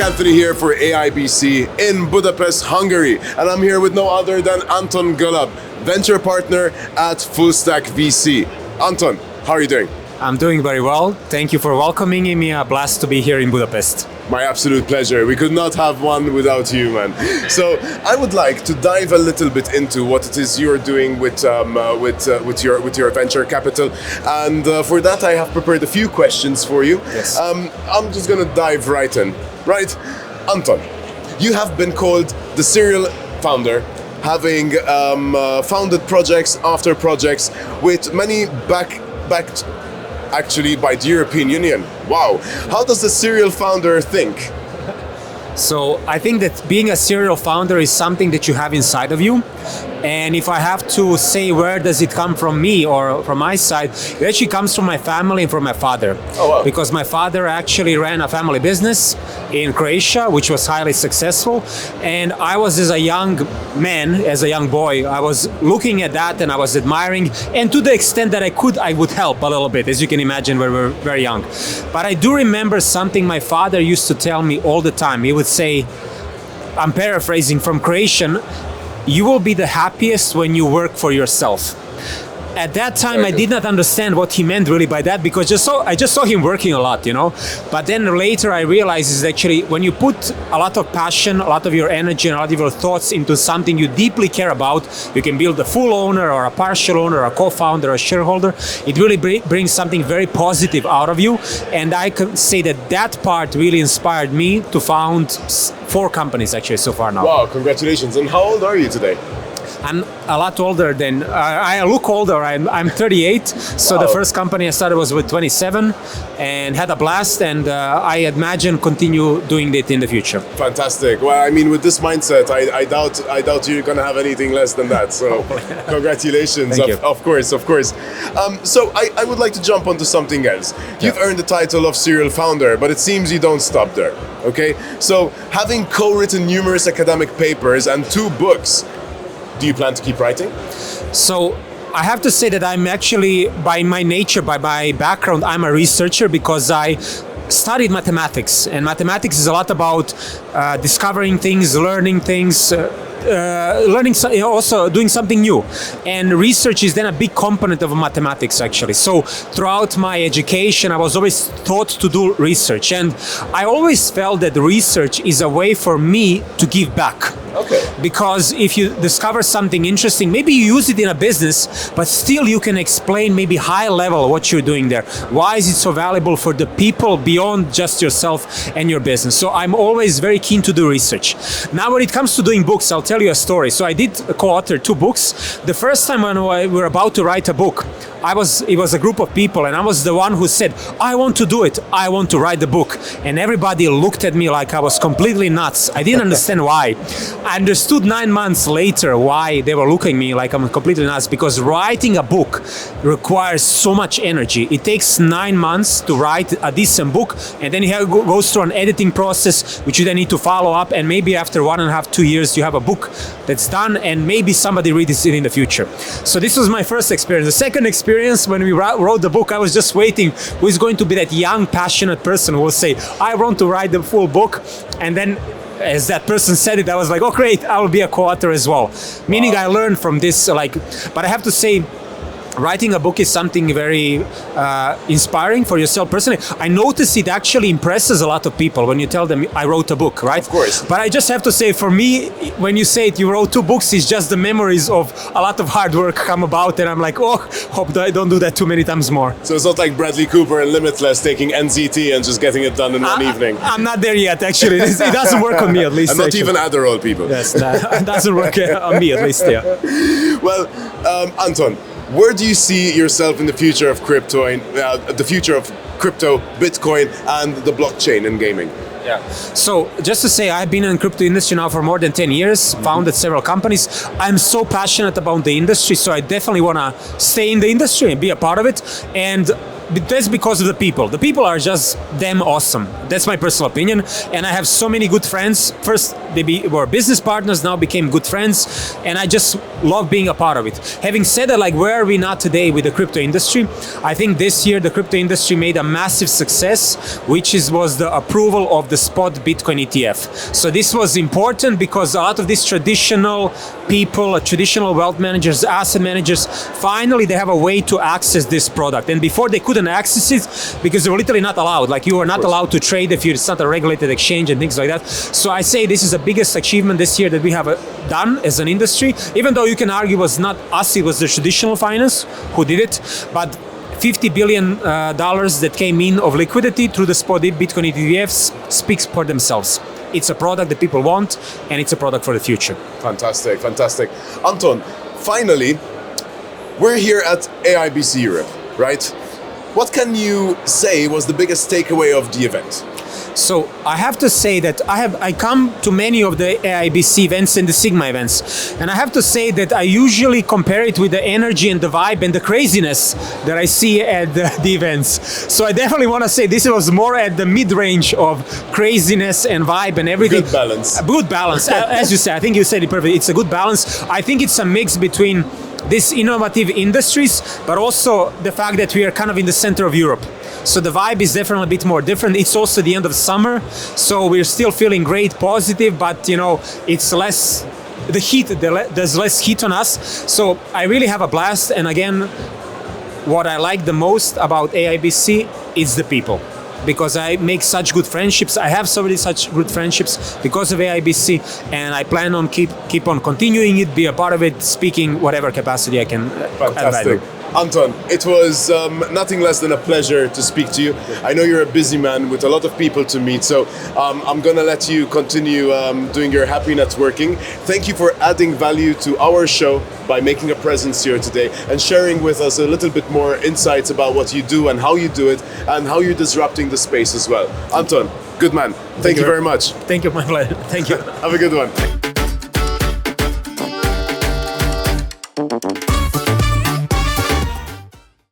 Anthony here for AIBC in Budapest, Hungary, and I'm here with no other than Anton Golub, venture partner at Full Stack VC. Anton, how are you doing? I'm doing very well. Thank you for welcoming me. I'm blessed to be here in Budapest. My absolute pleasure. We could not have one without you, man. So I would like to dive a little bit into what it is you're doing with your venture capital, and for that I have prepared a few questions for you. Yes. I'm just gonna dive right in. Right, Anton, you have been called the serial founder, having founded projects after projects with many backed actually by the European Union. Wow. How does the serial founder think? So I think that being a serial founder is something that you have inside of you. And if I have to say where does it come from me or from my side, it actually comes from my family and from my father. Oh, wow. Because my father actually ran a family business in Croatia, which was highly successful. And I was, as a young man, as a young boy, I was looking at that and I was admiring. And to the extent that I could, I would help a little bit, as you can imagine, when we were very young. But I do remember something my father used to tell me all the time. He would say, I'm paraphrasing from Croatian, you will be the happiest when you work for yourself. At that time, I did not understand what he meant really by that, because I just saw him working a lot, you know. But then later I realized is actually when you put a lot of passion, a lot of your energy and a lot of your thoughts into something you deeply care about, you can build a full owner or a partial owner, a co-founder, a shareholder. It really brings something very positive out of you. And I can say that that part really inspired me to found 4 companies actually so far now. Wow, congratulations. And how old are you today? I'm a lot older than, I look older, I'm 38, so Wow. The first company I started was with 27 and had a blast, and I imagine continue doing it in the future. Fantastic. Well, I mean, with this mindset, I doubt you're gonna have anything less than that, so congratulations. Thank you. Of course. So I would like to jump onto something else. You've earned the title of serial founder, but it seems you don't stop there, okay? So having co-written numerous academic papers and 2 books, do you plan to keep writing? So I have to say that I'm actually, by my nature, by my background, I'm a researcher because I studied mathematics, and mathematics is a lot about discovering things, learning things, also doing something new, and research is then a big component of mathematics actually. So throughout my education I was always taught to do research, and I always felt that research is a way for me to give back. Okay. Because if you discover something interesting, maybe you use it in a business, but still you can explain maybe high level what you're doing there. Why is it so valuable for the people beyond just yourself and your business? So I'm always very keen to do research. Now when it comes to doing books, I'll tell you a story. So I did co-author 2 books. The first time when we were about to write a book, it was a group of people, and I was the one who said, I want to do it, I want to write the book. And everybody looked at me like I was completely nuts. I didn't understand why. I understood 9 months later why they were looking at me like I'm completely nuts, because writing a book requires so much energy. It takes 9 months to write a decent book, and then you go through an editing process, which you then need to follow up, and maybe after 1.5 to 2 years you have a book that's done, and maybe somebody reads it in the future. So this was my first experience. The second experience, when we wrote the book, I was just waiting who is going to be that young, passionate person who will say, I want to write the full book. And then as that person said it, I was like, oh great, I will be a co-author as well. Meaning I learned from this, but I have to say, writing a book is something very inspiring for yourself personally. I notice it actually impresses a lot of people when you tell them I wrote a book, right? Of course. But I just have to say, for me, when you say it, you wrote 2 books, it's just the memories of a lot of hard work come about, and I'm like, oh, hope I don't do that too many times more. So it's not like Bradley Cooper and Limitless taking NZT and just getting it done in one evening. I'm not there yet, actually. It doesn't work on me, at least. And not actually. even Adderall, people. Yes, that doesn't work on me, at least, yeah. Well, Anton, where do you see yourself in the future of crypto, Bitcoin, and the blockchain in gaming? Yeah. So just to say, I've been in the crypto industry now for more than 10 years, founded several companies. I'm so passionate about the industry, so I definitely want to stay in the industry and be a part of it. And that's because of the people. The people are just damn awesome. That's my personal opinion. And I have so many good friends. First, were business partners, now became good friends. And I just love being a part of it. Having said that, like, where are we not today with the crypto industry? I think this year the crypto industry made a massive success, which was the approval of the spot Bitcoin ETF. So this was important because a lot of these traditional people, traditional wealth managers, asset managers, finally they have a way to access this product. And before they couldn't access it because they were literally not allowed. Like, you are not allowed to trade if it's not a regulated exchange and things like that. So I say this is the biggest achievement this year that we have done as an industry, even though you can argue it was not us, it was the traditional finance who did it. But $50 billion that came in of liquidity through the spot Bitcoin ETFs speaks for themselves. It's a product that people want, and it's a product for the future. Fantastic, fantastic. Anton, finally, we're here at AIBC Europe, right? What can you say was the biggest takeaway of the event? So I have to say that I come to many of the AIBC events and the Sigma events, and I have to say that I usually compare it with the energy and the vibe and the craziness that I see at the events. So I definitely want to say this was more at the mid-range of craziness and vibe and everything. Good balance. A good balance, as you said. I think you said it perfectly. It's a good balance. I think it's a mix between these innovative industries, but also the fact that we are kind of in the center of Europe. So the vibe is definitely a bit more different. It's also the end of summer, so we're still feeling great, positive, but it's less, the heat, there's less heat on us. So I really have a blast. And again, what I like the most about AIBC is the people, because I make such good friendships. I have so many such good friendships because of AIBC, and I plan on keep on continuing it, be a part of it, speaking whatever capacity I can. Fantastic. Anton, it was nothing less than a pleasure to speak to you. I know you're a busy man with a lot of people to meet, so I'm gonna let you continue doing your happy networking. Thank you for adding value to our show by making a presence here today and sharing with us a little bit more insights about what you do and how you do it and how you're disrupting the space as well. Anton, good man. Thank you very much. Thank you, my pleasure. Thank you. Have a good one.